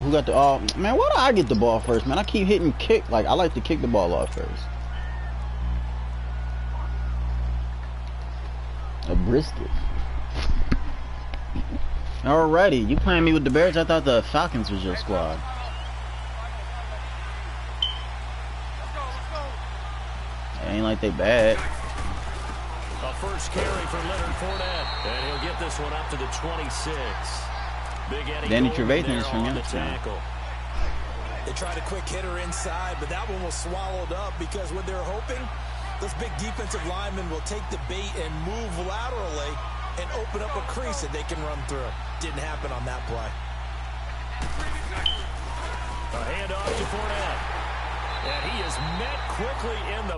Who got the man, why do I get the ball first, man? I keep hitting kick. Like, I like to kick the ball off first. A brisket. Alrighty, you playing me with the Bears? I thought the Falcons was your squad. It ain't like they bad. A first carry for Leonard Fournette, and he'll get this one up to the 26. Big Eddie Danny Trevathan is from the tackle. They tried a quick hitter inside, but that one was swallowed up because what they're hoping, those big defensive linemen will take the bait and move laterally and open up a crease that they can run through. Didn't happen on that play. A handoff to Fournette. And he is met quickly in the...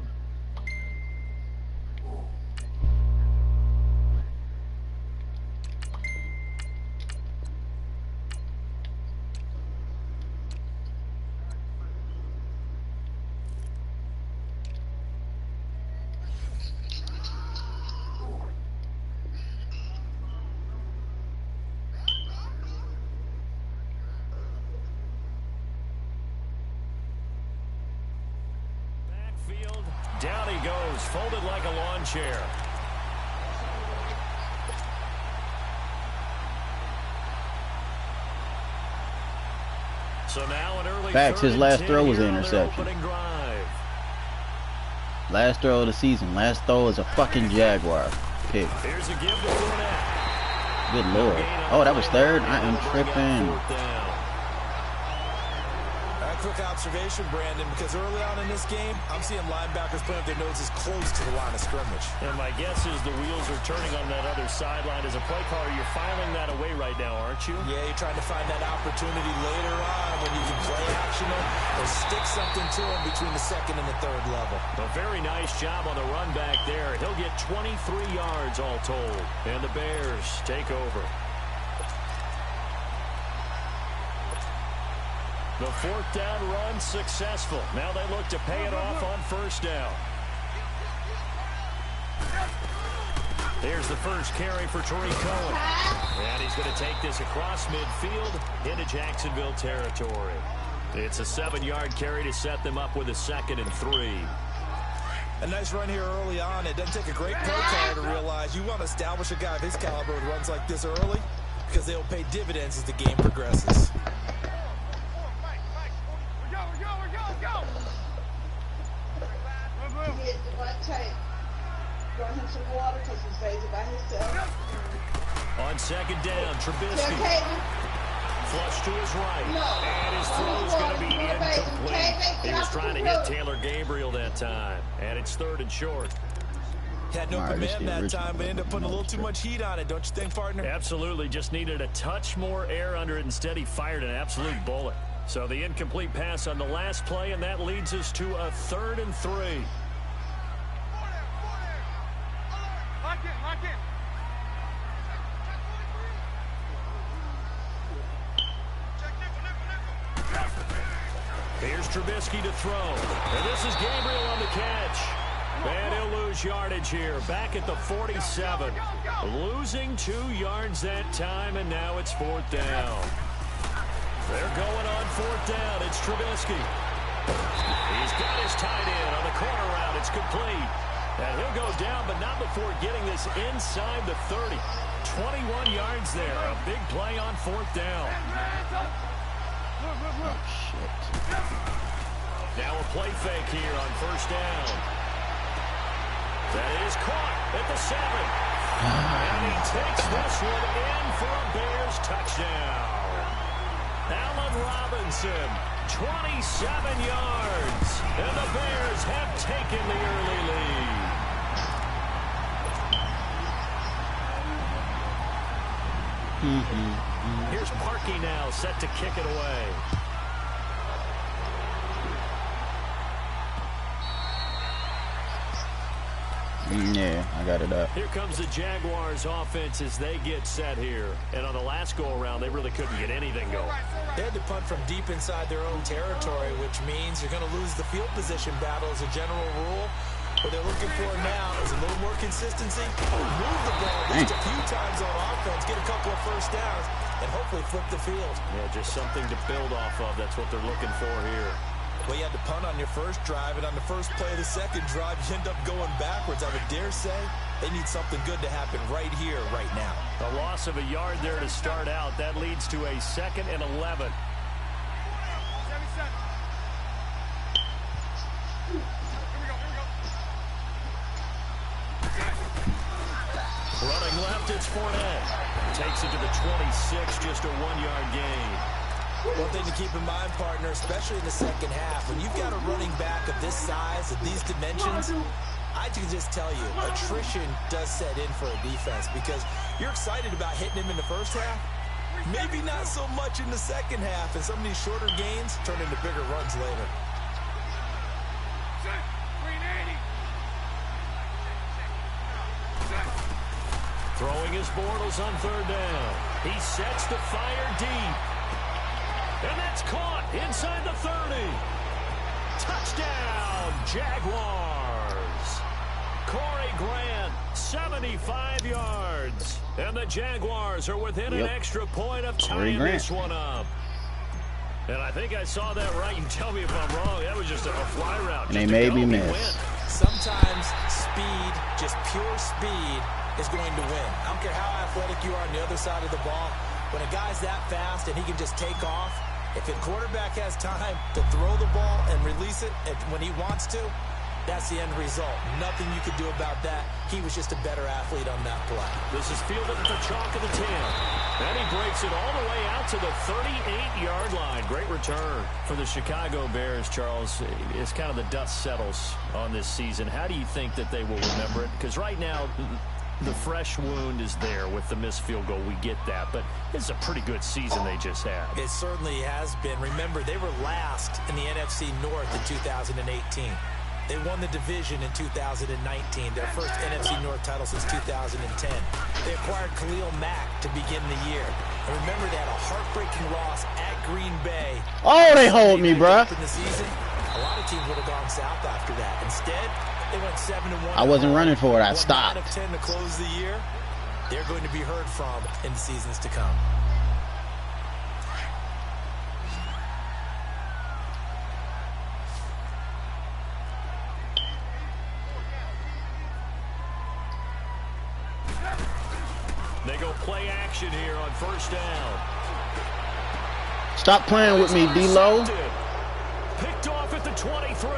Down he goes, folded like a lawn chair. So now an early Facts, his last throw was an interception. Last throw of the season. Last throw is a fucking Jaguar pick. Here's a give to Fournette. Good lord. Oh, that was third? I am tripping. Quick observation, Brandon, because early on in this game, I'm seeing linebackers putting up their noses close to the line of scrimmage. And my guess is the wheels are turning on that other sideline. As a play caller, you're filing that away right now, aren't you? Yeah, you're trying to find that opportunity later on when you can play action them or stick something to them between the second and the third level. A very nice job on the run back there. He'll get 23 yards all told. And the Bears take over. The fourth down run successful. Now they look to pay it off on first down. There's the first carry for Tariq Cohen. And he's going to take this across midfield into Jacksonville territory. It's a 7-yard carry to set them up with a 2nd and 3. A nice run here early on. It doesn't take a great play caller to realize you want to establish a guy of his caliber who runs like this early because they'll pay dividends as the game progresses. On second down, Trubisky. Flush to his right. And his throw is going to be incomplete. He was trying to hit Taylor Gabriel that time. And it's 3rd and short. Had no command that time, but ended up putting a little too much heat on it, don't you think, partner? Absolutely. Just needed a touch more air under it. Instead, he fired an absolute bullet. So the incomplete pass on the last play, and that leads us to a 3rd and 3. Here's Trubisky to throw. And this is Gabriel on the catch. And he'll lose yardage here. Back at the 47. Losing 2 yards that time, and now it's 4th down. They're going on 4th down. It's Trubisky. He's got his tight end on the corner route. It's complete. And he'll go down, but not before getting this inside the 30. 21 yards there. A big play on 4th down. Oh, shit. Now a play fake here on first down. That is caught at the 7. And he takes this one in for a Bears touchdown. Allen Robinson, 27 yards. And the Bears have taken the early lead. Here's Parkey now, set to kick it away. Yeah, I got it up. Here comes the Jaguars offense as they get set here. And on the last go-around, they really couldn't get anything going. They had to punt from deep inside their own territory, which means you're going to lose the field position battle as a general rule. What they're looking for now is a little more consistency. Move the ball just a few times on offense, get a couple of first downs, and hopefully flip the field. Yeah, just something to build off of. That's what they're looking for here. Well, you had to punt on your first drive, and on the first play of the second drive, you end up going backwards. I would dare say they need something good to happen right here, right now. A loss of a yard there to start out. That leads to a 2nd and 11. Running left, it's Fournette. Takes it to the 26, just a 1-yard gain. One thing to keep in mind, partner, especially in the second half, when you've got a running back of this size, of these dimensions, I can just tell you, attrition does set in for a defense because you're excited about hitting him in the first half, maybe not so much in the second half, and some of these shorter gains turn into bigger runs later. Throwing his Bortles on 3rd down. He sets the fire deep. And that's caught inside the 30. Touchdown, Jaguars. Corey Grant, 75 yards. And the Jaguars are within an extra point of tying this one up. And I think I saw that right. You tell me if I'm wrong. That was just a fly route. And they made me miss. Sometimes speed, just pure speed, is going to win. I don't care how athletic you are on the other side of the ball. When a guy's that fast and he can just take off, if the quarterback has time to throw the ball and release it when he wants to, that's the end result. Nothing you could do about that. He was just a better athlete on that play. This is fielded at the chalk of the 10. And he breaks it all the way out to the 38-yard line. Great return for the Chicago Bears, Charles. It's kind of the dust settles on this season. How do you think that they will remember it? Because right now, the fresh wound is there with the missed field goal. We get that. But it's a pretty good season they just had. It certainly has been. Remember, they were last in the NFC North in 2018. They won the division in 2019, their first NFC North title since 2010. They acquired Khalil Mack to begin the year. And remember, they had a heartbreaking loss at Green Bay. Oh, they hold me, bruh. In the season, a lot of teams would have gone south after that. Instead, they went 7-1. I wasn't running for it. I stopped. 9 of 10 to close the year. They're going to be heard from in the seasons to come. They go play action here on 1st down. Stop playing with me, D-Lo. Picked off at the 23.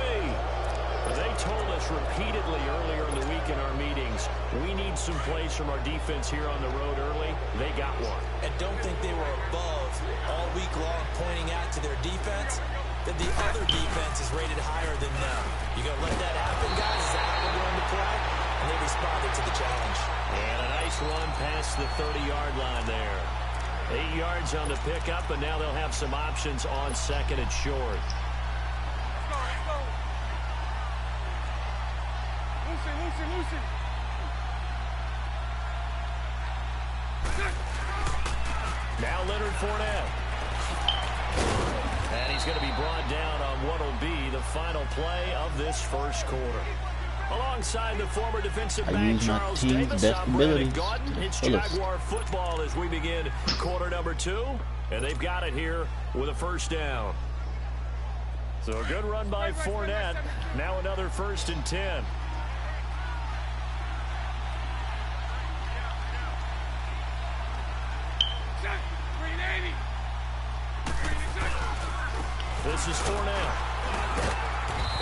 They told us repeatedly earlier in the week in our meetings, we need some plays from our defense here on the road early. They got one. And don't think they were above all week long pointing out to their defense that the other defense is rated higher than them. You going to let that happen, guys? Is that how we're going to play? And they responded to the challenge. And a nice run past the 30-yard line there. 8 yards on the pickup, and now they'll have some options on 2nd and short. Now Leonard Fournette. And he's going to be brought down on what will be the final play of this first quarter. Alongside the former defensive back Charles Davis, I'm Brandon Gaudin. It's Jaguar football as we begin quarter number 2. And they've got it here with a 1st down. So a good run by Fournette. Now another 1st and 10. This is Fournette.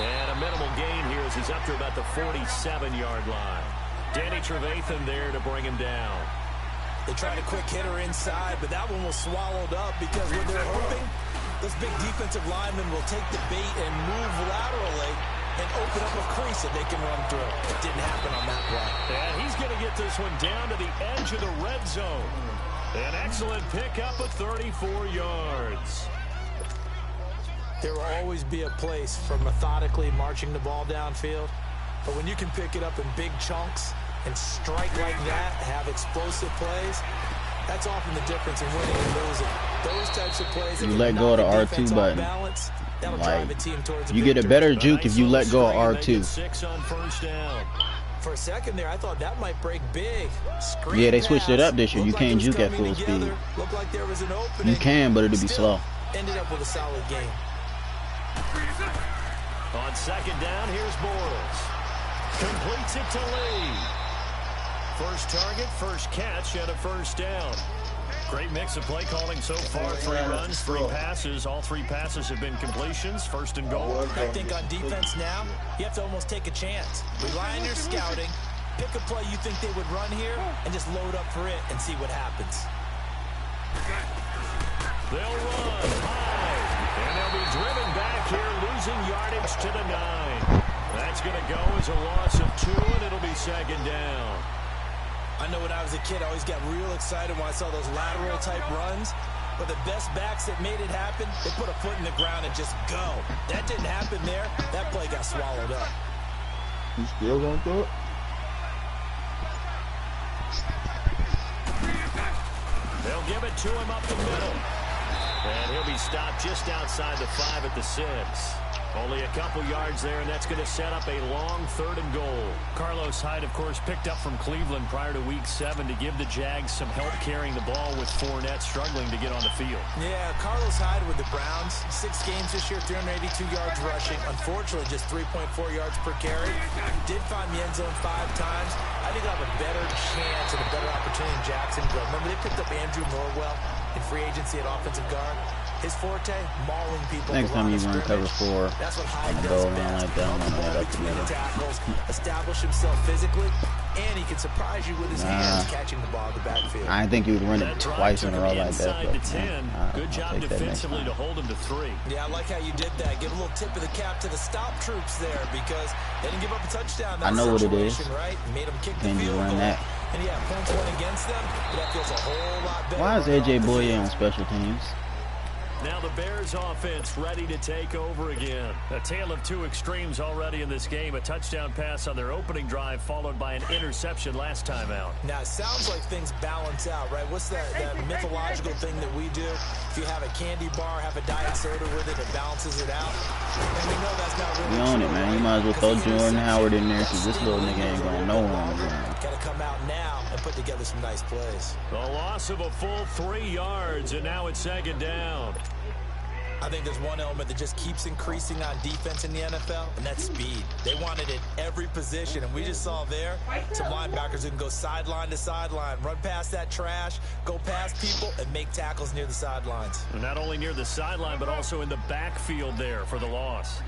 And a minimal gain here as he's up to about the 47-yard line. Danny Trevathan there to bring him down. They tried a quick hitter inside, but that one was swallowed up because when they're hoping, those big defensive linemen will take the bait and move laterally and open up a crease that they can run through. It didn't happen on that play. And he's going to get this one down to the edge of the red zone. An excellent pickup of 34 yards. There will always be a place for methodically marching the ball downfield. But when you can pick it up in big chunks and strike like that, have explosive plays, that's often the difference in winning and losing. Those types of plays, you let go of the R2 button. Balance, like, you get a better juke if you let go of R2. 6 on 1st down. For a second there, I thought that might break big. Screen yeah, they switched it up this year. You can't juke at full speed. Looked like there was an opening. You can, but it'll be slow. Ended up with a solid game. On second down, here's Bortles. Completes it to Lee. First target, first catch, and a first down. Great mix of play calling so far. 3 runs, 3 passes. All 3 passes have been completions. First and goal. I think on defense now, you have to almost take a chance. Rely on your scouting. Pick a play you think they would run here and just load up for it and see what happens. They'll run high. And they'll be driven back here, losing yardage to the 9. That's going to go as a loss of 2, and it'll be second down. I know when I was a kid, I always got real excited when I saw those lateral-type runs. But the best backs that made it happen, they put a foot in the ground and just go. That didn't happen there. That play got swallowed up. You still going to do it? They'll give it to him up the middle. And he'll be stopped just outside the 5 at the 6. Only a couple yards there, and that's going to set up a long 3rd and goal. Carlos Hyde, of course, picked up from Cleveland prior to Week 7 to give the Jags some help carrying the ball with Fournette struggling to get on the field. Yeah, Carlos Hyde with the Browns, 6 games this year, 382 yards rushing. Unfortunately, just 3.4 yards per carry. Did find the end zone 5 times. I think they'll have a better chance and a better opportunity in Jacksonville. Remember, they picked up Andrew Norwell in free agency at offensive guard. His forte, mauling people. Next time you run cover 4, that's what Hyde and does go around like that, I'm gonna head up the middle. Tackles, establish himself physically, and he can surprise you with his hands catching the ball in the backfield. I didn't think he would run it twice in a row like that. But, good job defensively to hold him to 3. Yeah, I like how you did that. Give a little tip of the cap to the stop troops there because they didn't give up a touchdown. I know what it is. Right? Made them kick the Can you field run goal. that? And yeah, points went against them, but that feels a whole lot better. Why is AJ Boye on special teams? Now the Bears offense ready to take over again. A tale of 2 extremes already in this game. A touchdown pass on their opening drive followed by an interception last time out. Now it sounds like things balance out, right? What's that mythological thing that we do? If you have a candy bar, have a diet soda with it, it balances it out. And we know that's not really We own it, man. You might as well throw Jordan Howard in there because this little nigga ain't going nowhere on the ground. Got to come out now and put together some nice plays. The loss of a full 3 yards, and now it's second down. I think there's one element that just keeps increasing on defense in the NFL, and that's speed. They want it at every position, and we just saw there some linebackers who can go sideline to sideline, run past that trash, go past people, and make tackles near the sidelines. And not only near the sideline, but also in the backfield there for the loss.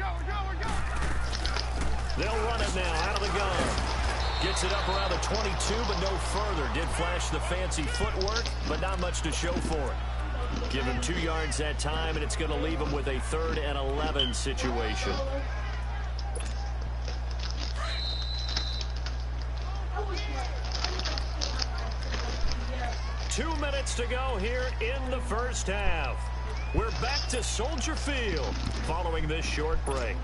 They'll run it now out of the gun. Gets it up around the 22, but no further. Did flash the fancy footwork, but not much to show for it. Give him 2 yards that time, and it's going to leave him with a 3rd and 11 situation. Two minutes to go here in the first half. We're back to Soldier Field following this short break.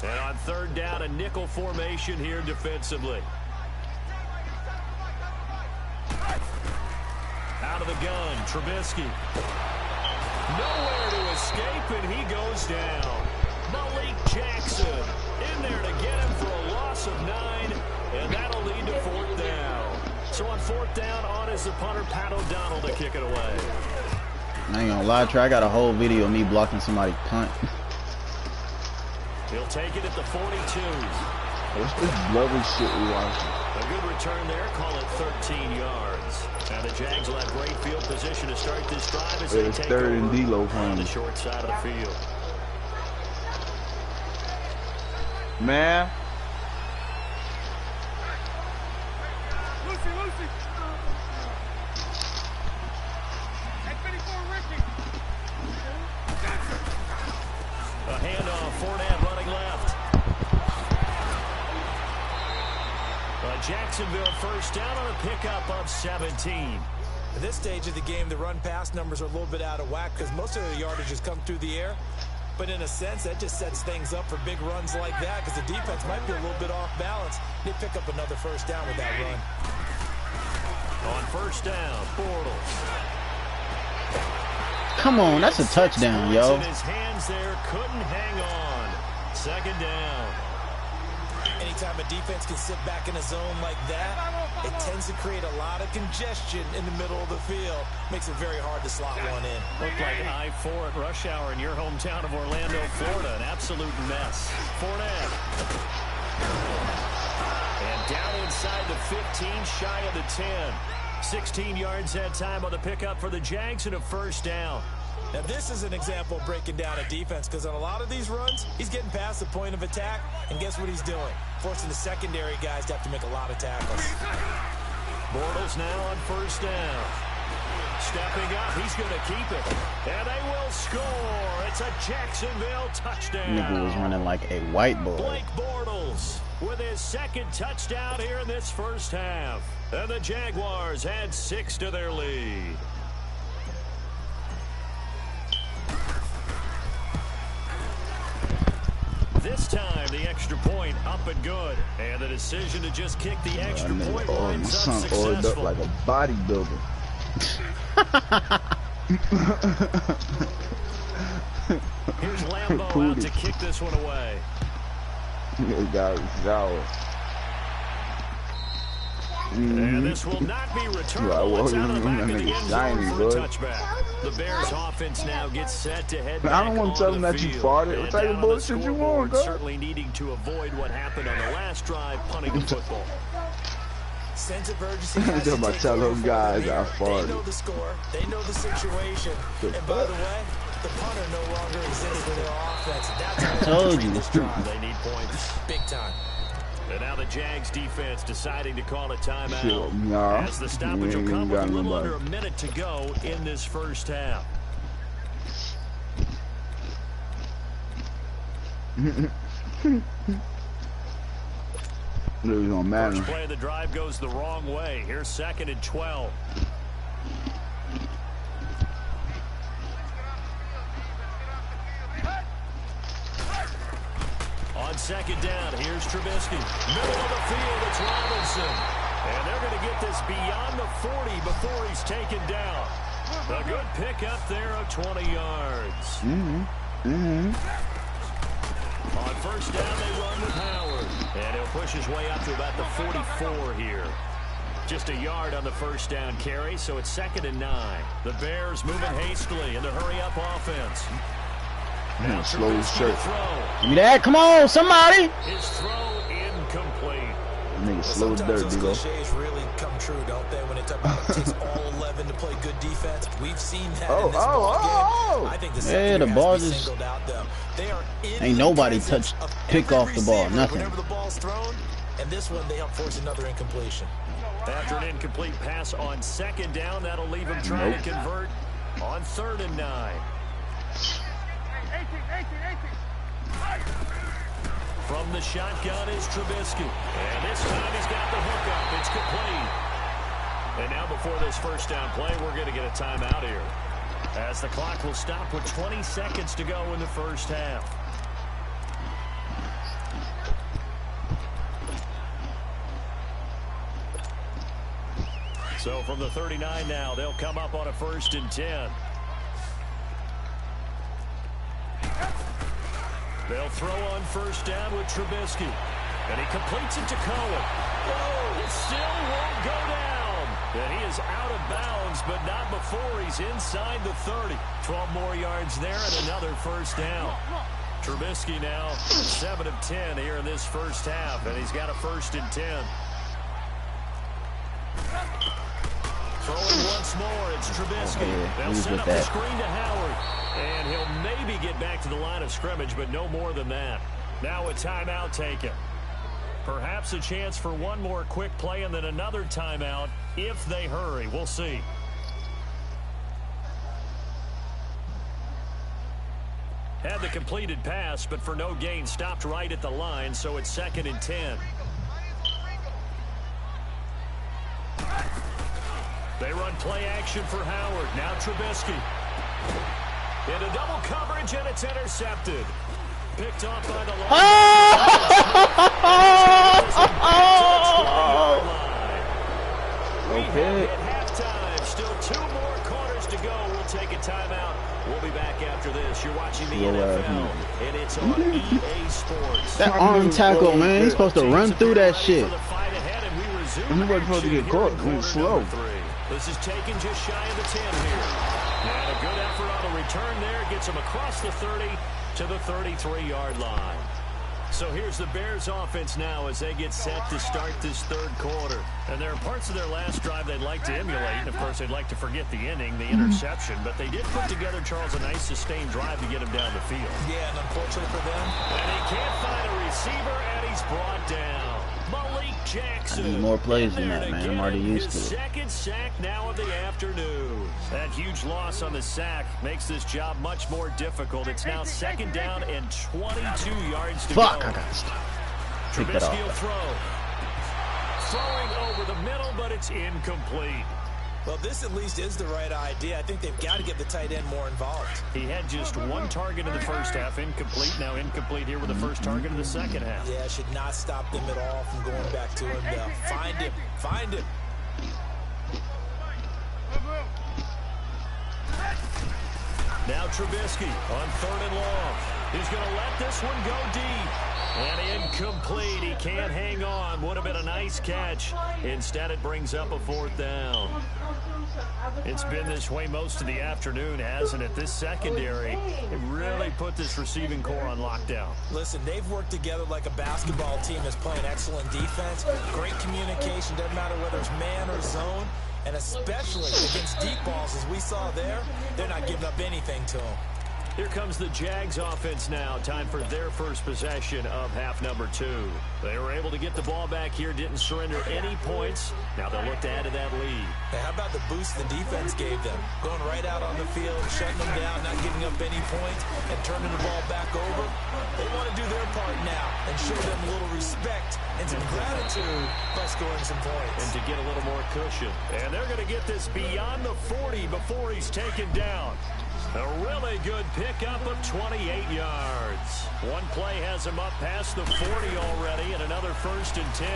And on 3rd down, a nickel formation here defensively. Out of the gun, Trubisky. Nowhere to escape, and he goes down. Malik Jackson in there to get him for a loss of 9, and that'll lead to 4th down. So on 4th down, on is the punter, Pat O'Donnell, to kick it away. I ain't gonna lie, Trey, I got a whole video of me blocking somebody punt. He'll take it at the 42. What's this blubber shit we watching? A good return there, call it 13 yards. Now the Jags will have great field position to start this drive as they take 3rd and D-Lo on the short side of the field. Man. A handoff, Fournette running left. Jacksonville first down on a pickup of 17. At this stage of the game, the run-pass numbers are a little bit out of whack because most of the yardage has come through the air. But in a sense, that just sets things up for big runs like that because the defense might be a little bit off balance. They pick up another first down with that run. On 1st down, Bortles. Come on, that's a touchdown, yo. In his hands there, couldn't hang on. 2nd down. Anytime a defense can sit back in a zone like that, it tends to create a lot of congestion in the middle of the field. Makes it very hard to slot one in. Looked like I-4 at rush hour in your hometown of Orlando, Florida. An absolute mess. Fournette. And down inside the 15, shy of the 10. 16 yards that time on the pickup for the Jags and a first down. Now, this is an example of breaking down a defense, because on a lot of these runs, he's getting past the point of attack, and guess what he's doing? Forcing the secondary guys to have to make a lot of tackles. Bortles now on first down. Stepping up, he's going to keep it. And they will score. It's a Jacksonville touchdown. Nigga was running like a white boy. Blake Bortles with his second touchdown here in this first half. And the Jaguars add 6 to their lead. This time, the extra point up and good. And the decision to just kick the extra point winds up successful. Oiled up like a bodybuilder. Here's Lambeau out to kick this one away. He got sour. And this will not be returnable. It's out of the back of the end zone for a touchback. The Bears offense now gets set to head back. I don't want to tell them that you farted. What type of bullshit you want, though? Certainly needing to avoid what happened on the last drive, punting the football. Sense of urgency. I'm about to tell those guys I farted. They know the score. They know the situation. And by the way, the punter no longer exists for their offense. That's how told you. this drive. They need points. Big time. And now the Jags defense deciding to call a timeout. As the stoppage will come with a little under a minute to go in this first half. First play of the drive goes the wrong way. Here's 2nd and 12. On 2nd down, here's Trubisky. Middle of the field, it's Robinson. And they're going to get this beyond the 40 before he's taken down. A good pickup there of 20 yards. On first down, they run with Howard. And he'll push his way up to about the 44 here. Just a yard on the first down carry, so it's 2nd and 9. The Bears moving hastily in the hurry-up offense. Now slow his shirt. Give me that. Come on, somebody. His throw incomplete. Nigga slow as dirt, those D-Lo. cliches really come true, don't they? When it takes all 11 to play good defense. We've seen that in this ball game. I think the the ball has to be just singled out, though. They are in ain't nobody touched pick off the ball. Nothing. Whenever the ball's thrown, and this one they help force another incompletion. After an incomplete pass on 2nd down, that'll leave him trying to convert on 3rd and 9. From the shotgun is Trubisky. And this time he's got the hookup. It's complete. And now before this first down play, we're going to get a timeout here, as the clock will stop with 20 seconds to go in the first half. So from the 39 now, they'll come up on a 1st and 10. They'll throw on first down with Trubisky. And he completes it to Cohen. Whoa, it still won't go down. And he is out of bounds, but not before he's inside the 30. 12 more yards there and another first down. Trubisky now 7 of 10 here in this first half, and he's got a 1st and 10. Throwing once more, it's Trubisky. They'll set up the screen to Howard. And he'll maybe get back to the line of scrimmage, but no more than that. Now a timeout taken. Perhaps a chance for one more quick play and then another timeout if they hurry. We'll see. Had the completed pass, but for no gain, stopped right at the line, so it's 2nd and 10. They run play action for Howard. Now Trubisky. Into double coverage, and it's intercepted. Picked off by the line. We have hit halftime. Still 2 more quarters to go. We'll take a timeout We'll be back after this. You're watching the NFL, and it's on EA Sports. That arm tackle, man. He's supposed to run through that shit. He wasn't supposed to get caught. He was slow. This is taken just shy of the 10 here. And a good effort on the return there. Gets him across the 30 to the 33-yard line. So here's the Bears offense now as they get set to start this third quarter. And there are parts of their last drive they'd like to emulate. And, of course, they'd like to forget the inning, the interception. But they did put together, Charles, a nice sustained drive to get him down the field. Yeah, and unfortunately for them. And he can't find a receiver, and he's brought down. Malik Jackson. I need more plays than that, man. I'm already used to it. Second sack now of the afternoon. That huge loss on the sack makes this job much more difficult. It's now second down and 22 yards to go. Fuck, I got to stop. Trubisky will throw. Throwing over the middle, but it's incomplete. Well, this at least is the right idea. I think they've got to get the tight end more involved. He had just one target in the first half, incomplete. Now incomplete here with the first target in the second half. Yeah, should not stop them at all from going back to him. Find him. Find him. Now Trubisky on third and long. He's going to let this one go deep. And incomplete. He can't hang on. Would have been a nice catch. Instead, it brings up a fourth down. It's been this way most of the afternoon, hasn't it? This secondary, it really put this receiving core on lockdown. Listen, they've worked together like a basketball team that's playing excellent defense. Great communication. Doesn't matter whether it's man or zone. And especially against deep balls, as we saw there, they're not giving up anything to them. Here comes the Jags offense now. Time for their first possession of half number 2. They were able to get the ball back here, didn't surrender any points. Now they'll look to add to that lead. Hey, how about the boost the defense gave them? Going right out on the field, shutting them down, not giving up any points, and turning the ball back over. They want to do their part now and show them a little respect and some gratitude by scoring some points. And to get a little more cushion. And they're going to get this beyond the 40 before he's taken down. A really good pickup of 28 yards. One play has him up past the 40 already, and another 1st and 10.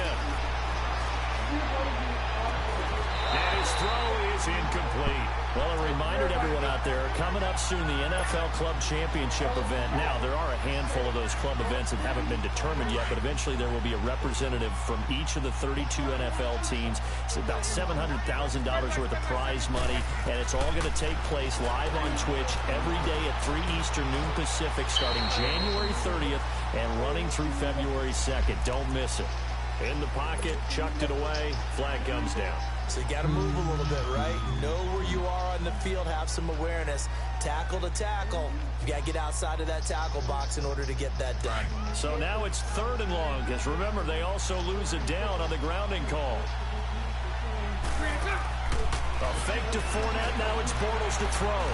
And his throw is incomplete. Well, a reminder to everyone out there, coming up soon, the NFL Club Championship event. Now, there are a handful of those club events that haven't been determined yet, but eventually there will be a representative from each of the 32 NFL teams. It's about $700,000 worth of prize money, and it's all going to take place live on Twitch every day at 3 Eastern, noon Pacific, starting January 30th and running through February 2nd. Don't miss it. In the pocket, chucked it away, flag comes down. So you got to move a little bit, right? Know where you are on the field, have some awareness. Tackle to tackle. You got to get outside of that tackle box in order to get that done. So now it's 3rd and long, because remember, they also lose it down on the grounding call. A fake to Fournette, now it's Bortles to throw.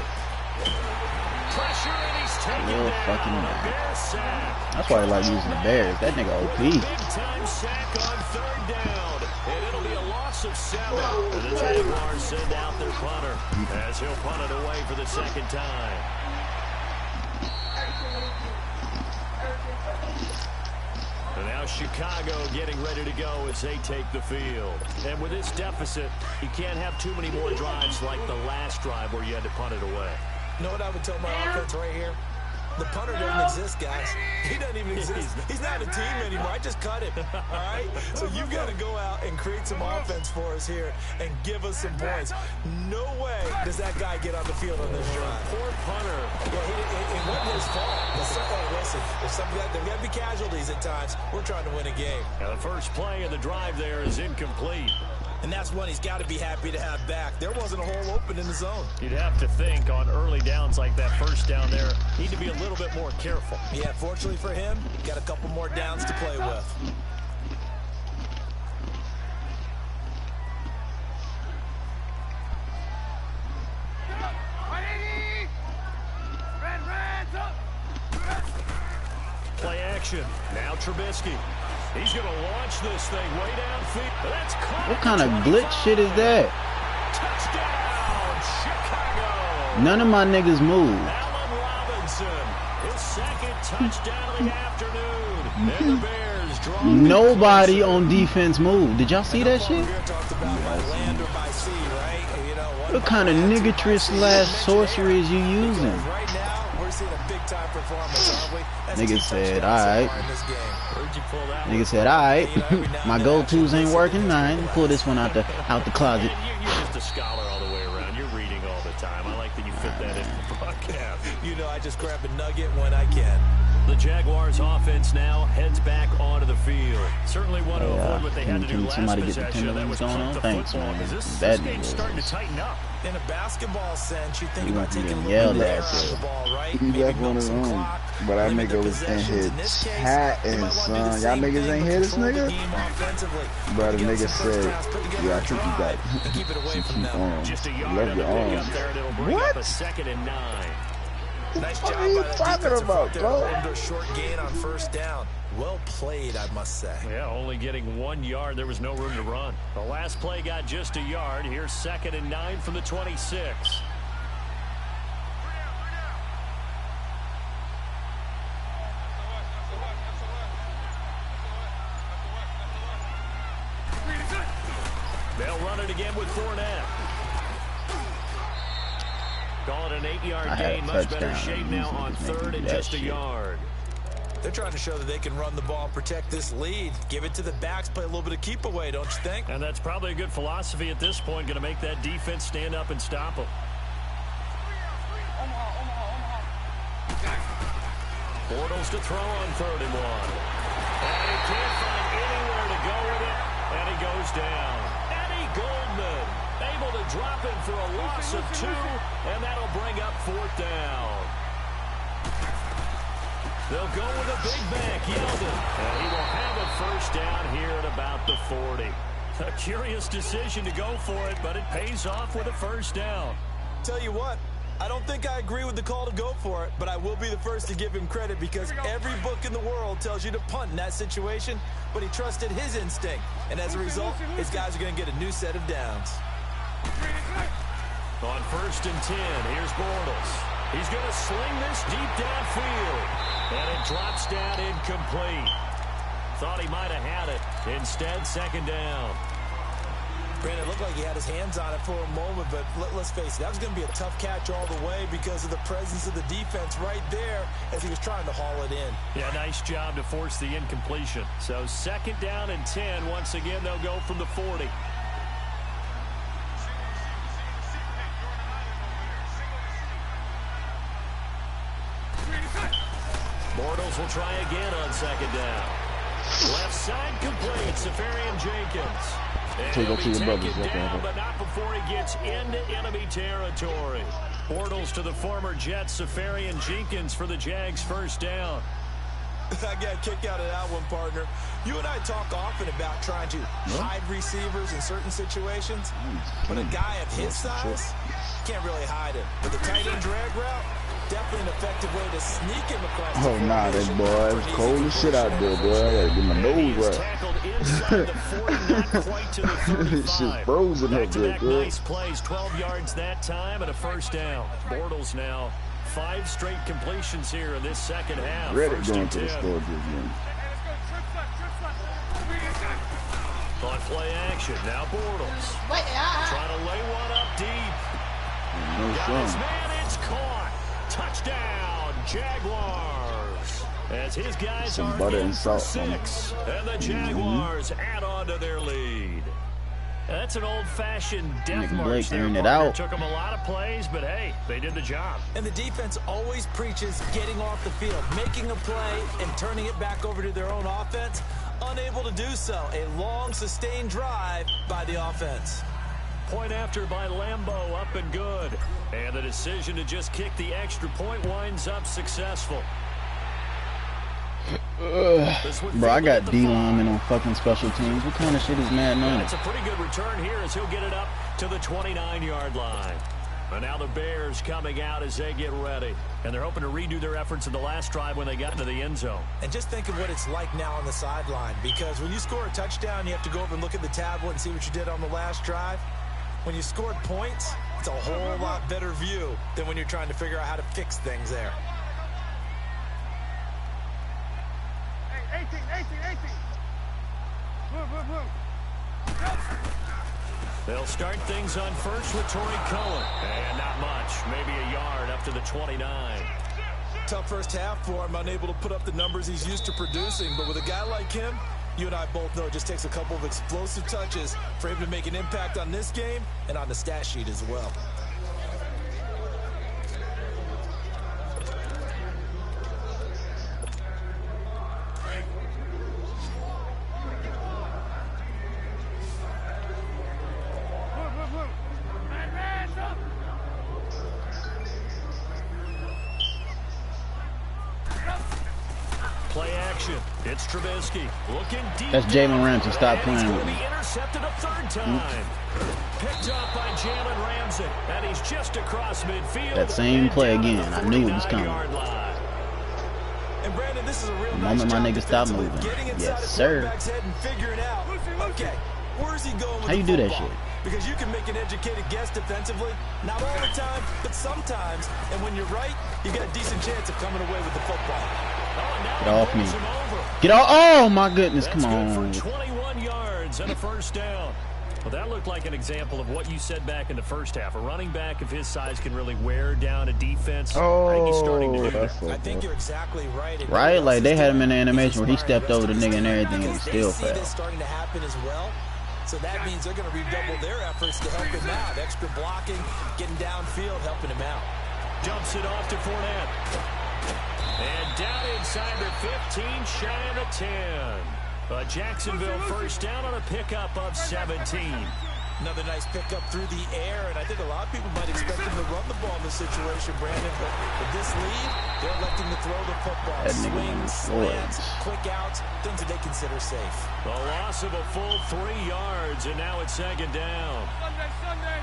Pressure, and he's taken down. A Bear sack. That's why I like using the Bears. That nigga OP. Big-time sack on 3rd down. And it'll be a loss of 7. And the Jaguars send out their punter as he'll punt it away for the 2nd time. And now Chicago getting ready to go as they take the field. And with this deficit, you can't have too many more drives like the last drive where you had to punt it away. You know what I would tell my offense right here? The punter doesn't exist, guys. He doesn't even exist. He's not a team anymore. I just cut him, all right? So you've got to go out and create some offense for us here and give us some points. No way does that guy get on the field on this drive. Poor punter. Yeah, it wasn't his fault. Listen, there's got to be casualties at times. We're trying to win a game. Now the first play of the drive there is incomplete. And that's one he's got to be happy to have back. There wasn't a hole open in the zone. You'd have to think on early downs like that first down there, need to be a little bit more careful. Yeah, fortunately for him, got a couple more downs to play with. Play action. Now Trubisky. He's going to launch this thing way downfield. That's caught. What kind of glitch shit is that? Touchdown, Chicago. None of my niggas move. Allen Robinson His second touchdown of the afternoon. And the Bears draw. Nobody on defense moved. Did y'all see that shit? What kind of niggatry / sorcery is you using? Right now, we're seeing a big time performance, aren't we? Nigga said, alright. Nigga said, alright. My go-tos ain't working. Nah, pull this one out the closet. You're just a scholar all the way around. You're reading all the time. I like that you fit that in the broadcast. You know, I just grab a nugget when I can. The Jaguars offense now heads back onto the field. Certainly want to avoid what they had to do last possession. That was punt the football. This game's starting to tighten up. In a basketball sense, you think about taking a little yelled bit at of the ball, right? He left on his own. But that nigga was in his hat and son. Y'all niggas ain't hear this nigga? But the nigga said, yeah, I think you got keep it away from them. arms. Just a yard Love on your the arms. pickup there, and it'll bring up a 2nd and 9. Nice What job are you by the talking defensive about, front there, bro? under a short gain on first down. Well played, I must say. Yeah, only getting 1 yard. There was no room to run. The last play got just a yard. Here's 2nd and 9 from the 26. They'll run it again with Fournette. Call it an 8-yard gain. Much better shape now on 3rd and just a yard. They're trying to show that they can run the ball and protect this lead. Give it to the backs, play a little bit of keep away, don't you think? And that's probably a good philosophy at this point. Going to make that defense stand up and stop them. Bortles to throw on 3rd and 1. And he can't find anywhere to go with it. And he goes down. Eddie Goldman able to drop him for a loss of 2. And that'll bring up 4th down. They'll go with a big back, Yeldon. And he will have a first down here at about the 40. A curious decision to go for it, but it pays off with a first down. Tell you what, I don't think I agree with the call to go for it, but I will be the first to give him credit because every book in the world tells you to punt in that situation, but he trusted his instinct. And as a result, his guys are going to get a new set of downs. On 1st and 10, here's Bortles. He's going to sling this deep downfield. And it drops down incomplete. Thought he might have had it. Instead, 2nd down. Brandon, it looked like he had his hands on it for a moment, but let's face it, that was going to be a tough catch all the way because of the presence of the defense right there as he was trying to haul it in. Yeah, nice job to force the incompletion. So 2nd down and 10. Once again, they'll go from the 40. Bortles will try again on 2nd down. Left side complete. Safarian Jenkins. And he'll be taken down, but not before he gets into enemy territory. Bortles to the former Jet, Safarian Jenkins for the Jags' first down. I got a kick out of that one, partner. You and I talk often about trying to hide receivers in certain situations. But a guy of his size can't really hide it. But the tight end drag route, definitely an effective way to sneak him across the Oh, nah, that boy, it's cold as shit out there, boy. I gotta get my nose right. Tackled inside the 40, not quite to the 35. This shit's frozen up there, Back-to-back girl. nice plays, 12 yards that time, and a first down. Bortles now 5 straight completions here in this second half. Ready First going and to the 10. store again. On play action, now Bortles. Trying to lay one up deep. No Got his son. man, it's caught. Touchdown, Jaguars. As his guys Some are butter in and for salt on it. 6. And the Jaguars add on to their lead. That's an old-fashioned death Nick march Blake there, earned it partner. out. Took them a lot of plays, but hey, they did the job. And the defense always preaches getting off the field, making a play and turning it back over to their own offense. Unable to do so. A long, sustained drive by the offense. Point after by Lambeau, up and good. And the decision to just kick the extra point winds up successful. Bro, I got D lineman on fucking special teams. What kind of shit is Madden on? That's a pretty good return here as he'll get it up to the 29-yard line. And now the Bears coming out as they get ready. And they're hoping to redo their efforts in the last drive when they got into the end zone. And just think of what it's like now on the sideline, because when you score a touchdown, you have to go over and look at the tablet and see what you did on the last drive. When you scored points, it's a whole lot better view than when you're trying to figure out how to fix things there. They'll start things on first with Torrey Cullen. And not much. Maybe a yard up to the 29. Tough first half for him, unable to put up the numbers he's used to producing. But with a guy like him, you and I both know it just takes a couple of explosive touches for him to make an impact on this game and on the stat sheet as well. Play action. It's Trubisky looking deep. That's Jalen Ramsey. Stop playing with me. Intercepted a third time. Picked up by Jalen Ramsey, and he's just across midfield. That same play again. I knew it was coming. And Brandon, this is a real the moment my niggas stop moving. Yes, sir. Okay, where's he going with how you do that shit? Because you can make an educated guess defensively, not all the time, but sometimes. And when you're right, you got a decent chance of coming away with the football. Get off me. Get off. Oh, my goodness. Come on. For 21 yards and a first down. Well, that looked like an example of what you said back in the first half. A running back of his size can really wear down a defense. Oh, I think he's starting to do that. I think you're exactly right. Right? Like, they had him in the animation where he stepped over the nigga and everything and he still fell. This starting to happen as well. So that means they're going to redouble their efforts to help him out. Extra blocking, getting downfield, helping him out. Dumps it off to Fournette. And down inside the 15, shy of the 10. A Jacksonville first down on a pickup of 17. Another nice pickup through the air, and I think a lot of people might expect him to run the ball in this situation, Brandon. But with this lead, they're electing to throw the football. Swings, slants, quick outs, things that they consider safe. A loss of a full 3 yards, and now it's second down. Sunday.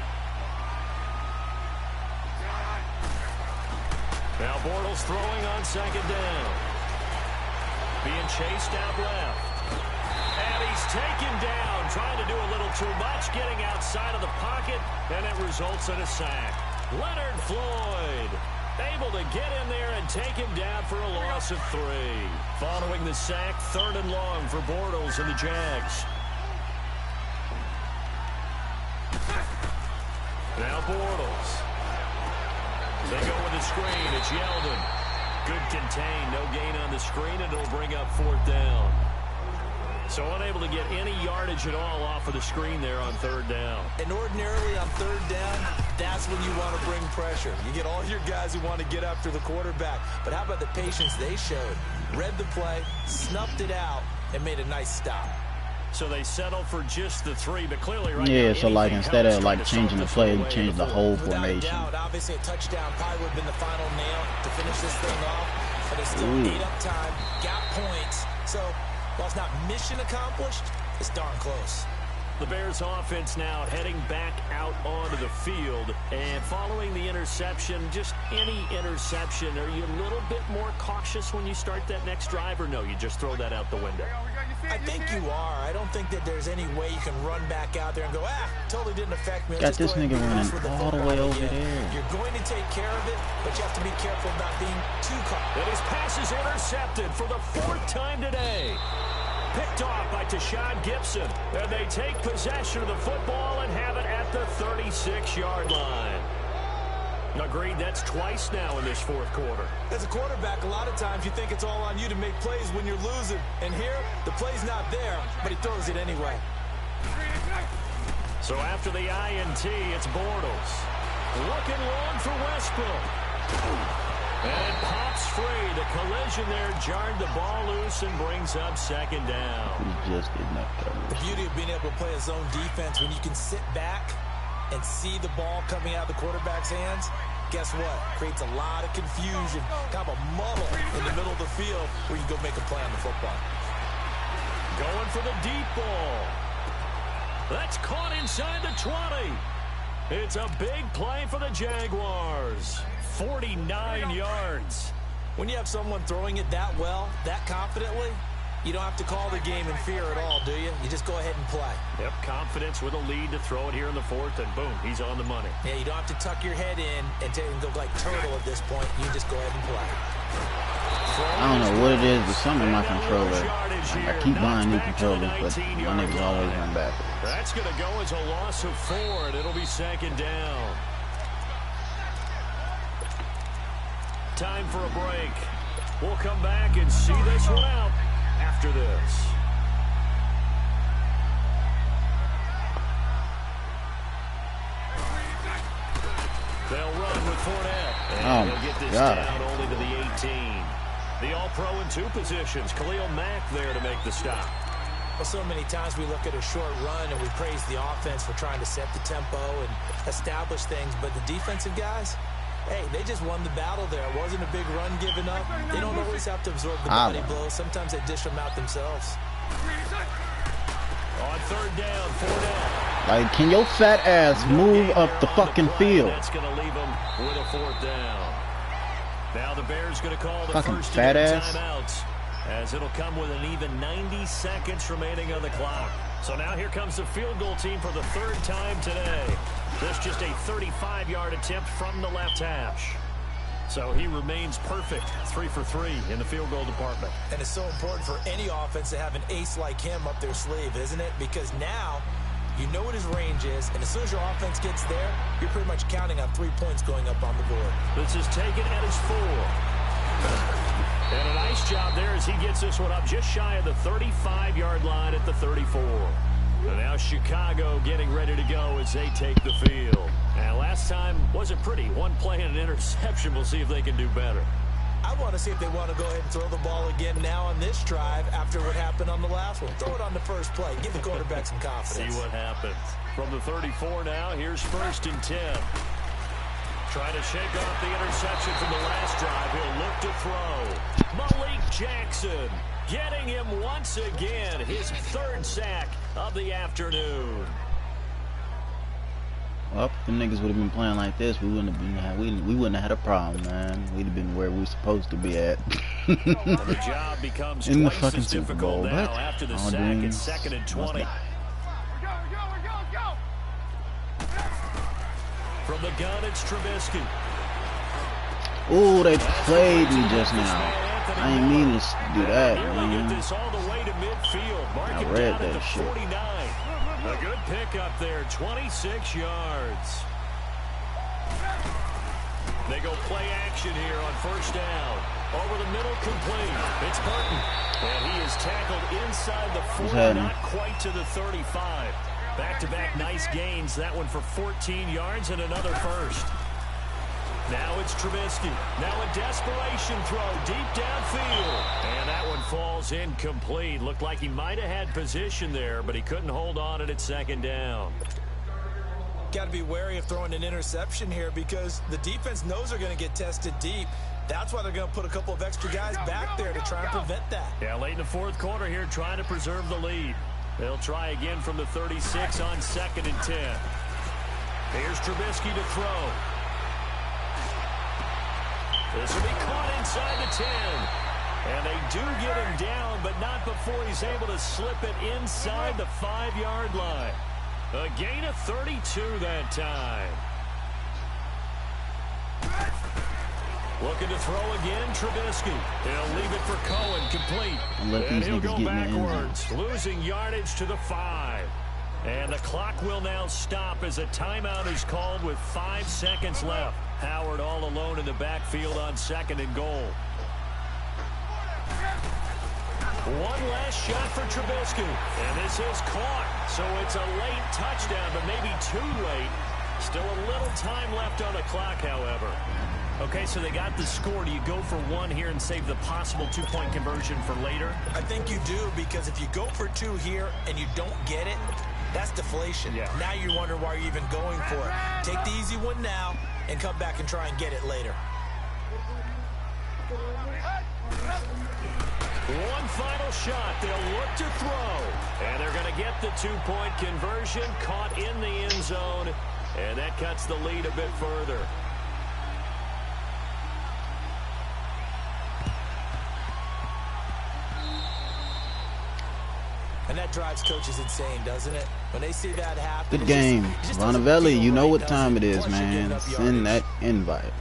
Now Bortles throwing on second down. Being chased out left. And he's taken down, trying to do a little too much, getting outside of the pocket, and it results in a sack. Leonard Floyd able to get in there and take him down for a loss of 3. Following the sack, 3rd and long for Bortles and the Jags. Now Bortles. They go with the screen. It's Yeldon. Good contain. No gain on the screen, and it'll bring up 4th down. So unable to get any yardage at all off of the screen there on 3rd down. And ordinarily on 3rd down, that's when you want to bring pressure. You get all your guys who want to get after the quarterback. But how about the patience they showed? Read the play, snuffed it out, and made a nice stop. So they settled for just the 3, but clearly right yeah, now, so like instead of like changing the play, change the whole formation. Doubt, obviously a touchdown probably would have been the final nail to finish this thing off. But it's still ate up time, got points. So while it's not mission accomplished, it's darn close. The Bears offense now heading back out onto the field. And following the interception, just any interception, are you a little bit more cautious when you start that next drive, or no, you just throw that out the window? I think you are. I don't think that there's any way you can run back out there and go, totally didn't affect me. Got this nigga running all the way over there. You're going to take care of it, but you have to be careful about being too caught. And his pass is intercepted for the 4th time today. Picked off by Tashawn Gibson. And they take possession of the football and have it at the 36-yard line. Agreed, that's twice now in this 4th quarter. As a quarterback, a lot of times you think it's all on you to make plays when you're losing. And here, the play's not there, but he throws it anyway. So after the INT, it's Bortles. Looking long for Westbrook. And it pops free. The collision there jarred the ball loose and brings up second down. He just did not cover. The beauty of being able to play a zone defense when you can sit back and see the ball coming out of the quarterback's hands, guess what? Creates a lot of confusion, kind of a muddle in the middle of the field where you go make a play on the football. Going for the deep ball. That's caught inside the 20. It's a big play for the Jaguars. 49 yards. When you have someone throwing it that well, that confidently, you don't have to call the game in fear at all, do you? You just go ahead and play. Yep, confidence with a lead to throw it here in the 4th, and boom, he's on the money. Yeah, you don't have to tuck your head in and go like turtle at this point. You just go ahead and play. I don't know what it is, but something in my controller. I keep buying new controllers, but my niggas always run backwards. That's going to go as a loss of 4, and it'll be second down. Time for a break. We'll come back and see this one out after this. They'll run with Fournette. And he'll get this down only to the 18. The All-Pro in 2 positions. Khalil Mack there to make the stop. Well, so many times we look at a short run and we praise the offense for trying to set the tempo and establish things. But the defensive guys, hey, they just won the battle there. It wasn't a big run given up. They don't always have to absorb the body blows. Sometimes they dish them out themselves. On 3rd down, Fournette. Like, can your fat ass move up the fucking field? That's going to leave them with a 4th down. Now the Bears going to call the fucking first fat ass timeouts, as it'll come with an even 90 seconds remaining on the clock. So now here comes the field goal team for the 3rd time today. This just a 35-yard attempt from the left hash. So he remains perfect, 3 for 3 in the field goal department. And it's so important for any offense to have an ace like him up their sleeve, isn't it? Because now you know what his range is, and as soon as your offense gets there, you're pretty much counting on 3 points going up on the board. This is taken at his 4. And a nice job there as he gets this one up just shy of the 35-yard line at the 34. And now Chicago getting ready to go as they take the field. And last time wasn't pretty. 1 play and an interception. We'll see if they can do better. I want to see if they want to go ahead and throw the ball again now on this drive after what happened on the last one. Throw it on the first play. Give the quarterback some confidence. See what happens. From the 34 now, here's 1st and 10. Trying to shake off the interception from the last drive. He'll look to throw. Malik Jackson getting him once again. His 3rd sack of the afternoon. Well, if the niggas would have been playing like this, we wouldn't have been. We wouldn't have had a problem, man. We'd have been where we're supposed to be at. The job becomes in the twice fucking as Super difficult Bowl. now But after the sack. It's 2nd and 20. From the gun, it's Trubisky. Oh, they played me just now. I ain't mean to do that, man. This all the way to midfield. I read that shit. 49. A good pickup there, 26 yards. They go play action here on 1st down. Over the middle, complete. It's Burton. And he is tackled inside the 40, not quite to the 35. Back-to-back nice gains. That one for 14 yards and another 1st. Now it's Trubisky. Now a desperation throw deep downfield. And that one falls incomplete. Looked like he might have had position there, but he couldn't hold on at 2nd down. Got to be wary of throwing an interception here because the defense knows they're going to get tested deep. That's why they're going to put a couple of extra guys back there to try and prevent that. Yeah, late in the 4th quarter here, trying to preserve the lead. They'll try again from the 36 on 2nd and 10. Here's Trubisky to throw. This will be caught inside the 10. And they do get him down, but not before he's able to slip it inside the 5-yard line. A gain of 32 that time. Looking to throw again, Trubisky. He'll leave it for Cohen, complete. And he'll go backwards, losing yardage to the 5. And the clock will now stop as a timeout is called with 5 seconds left. Howard all alone in the backfield on 2nd and goal. One last shot for Trubisky. And this is caught. So it's a late touchdown, but maybe too late. Still a little time left on the clock, however. Okay, so they got the score. Do you go for 1 here and save the possible 2-point conversion for later? I think you do, because if you go for 2 here and you don't get it, that's deflation. Yeah. Now you're wondering why you're even going for it. Take the easy one now and come back and try and get it later. One final shot. They'll look to throw. And they're going to get the 2-point conversion. Caught in the end zone. And that cuts the lead a bit further. And that drives coaches insane, doesn't it? When they see that happen. Good game. Vonnavelli, you know what time it is, man. Send that invite.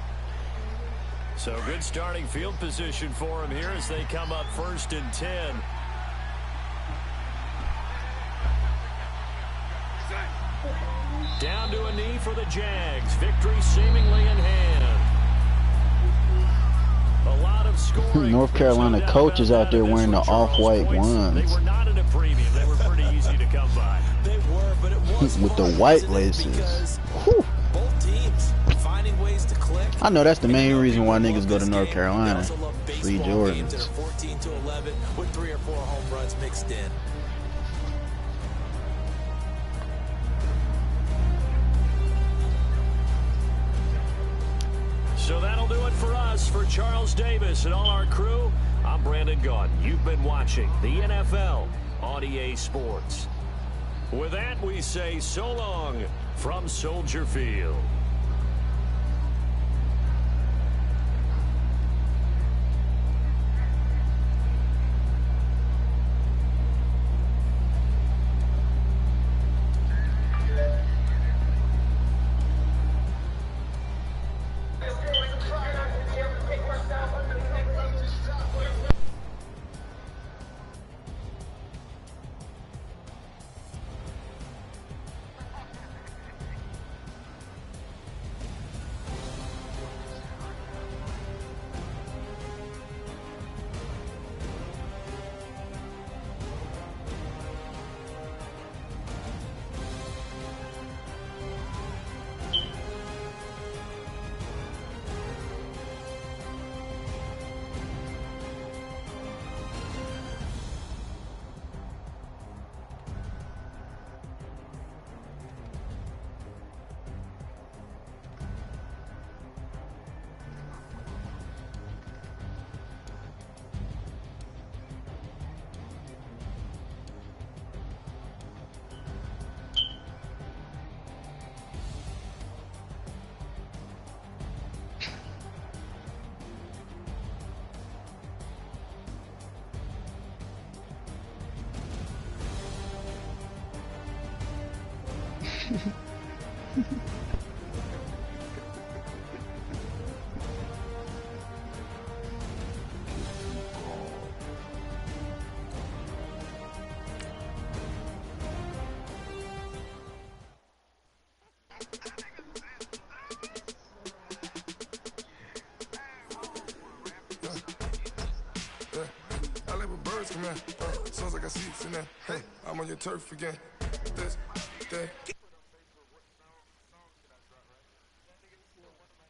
So good starting field position for him here as they come up 1st and 10. Down to a knee for the Jags. Victory seemingly in hand. A lot of scoring. North Carolina coaches out there wearing the off-white ones. They were not in a premium. They were pretty easy to come by. They were, but it was with the white laces. Both teams finding ways to click. I know that's the main reason why niggas go to North Carolina. Free Jordans. 14-11 with 3 or 4 home runs mixed in. So that'll do it for us. For Charles Davis and all our crew, I'm Brandon Gaudin. You've been watching the NFL on EA Sports. With that, we say so long from Soldier Field. Sounds like I see it in there. Hey, I'm on your turf again. This, that.